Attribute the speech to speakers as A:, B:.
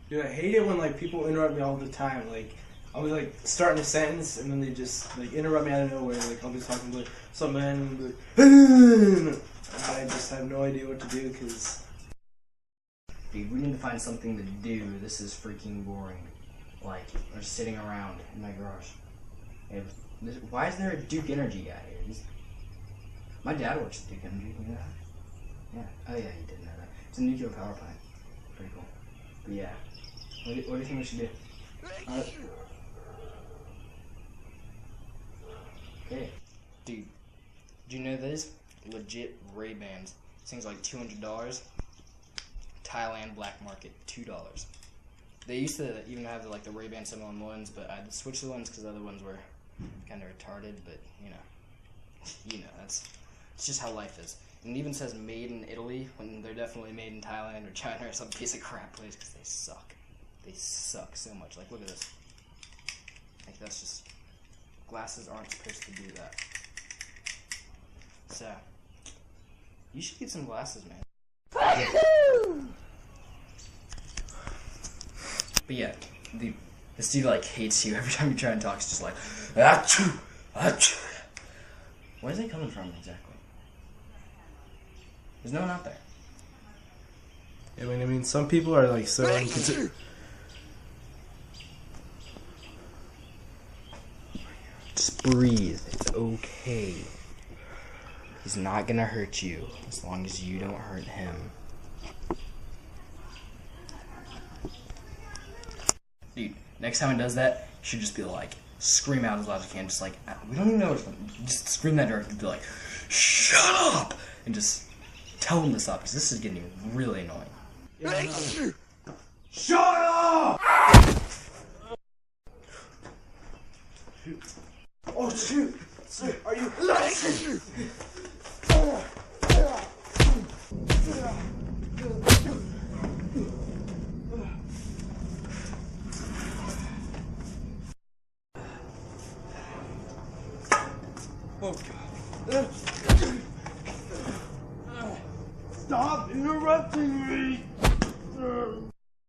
A: Dude, I hate it when like people interrupt me all the time. Like I'll be like starting a sentence and then they just like interrupt me out of nowhere. Like I'll be talking like something and like, and I just have no idea what to do because.
B: Dude, we need to find something to do. This is freaking boring. Like we're just sitting around in my garage. Why is there a Duke Energy guy here? My dad works at Duke Energy. You know that? Yeah. Oh yeah, you did know that. It's a nuclear power plant. Pretty cool. But yeah. What do you think we should do? Okay. Dude, do you know this? Legit Ray-Bans. This thing's like $200. Thailand black market, $2. They used to even have the Ray-Ban 7-on-1s, but I switched the ones because the other ones were kind of retarded. But you know, it's just how life is. And it even says made in Italy when they're definitely made in Thailand or China or some piece of crap place because they suck. They suck so much. Like, look at this. Like, that's just... Glasses aren't supposed to do that. So, you should get some glasses, man. But yeah, this dude, like, hates you every time you try and talk. It's just like, achoo, achoo. Where's he coming from, exactly? There's no one out there.
A: I mean, some people are like so inconsiderate.
B: Just breathe. It's okay. He's not gonna hurt you as long as you don't hurt him. Dude, next time he does that, you should just be like, scream out as loud as you can. Just like, we don't even know what's going on. Just scream that directly. Be like, shut up! And just tell him to stop because this is getting really annoying.
A: Yeah,
B: Shut up!
A: shoot. Oh shoot! Are you? Oh God! Stop interrupting me!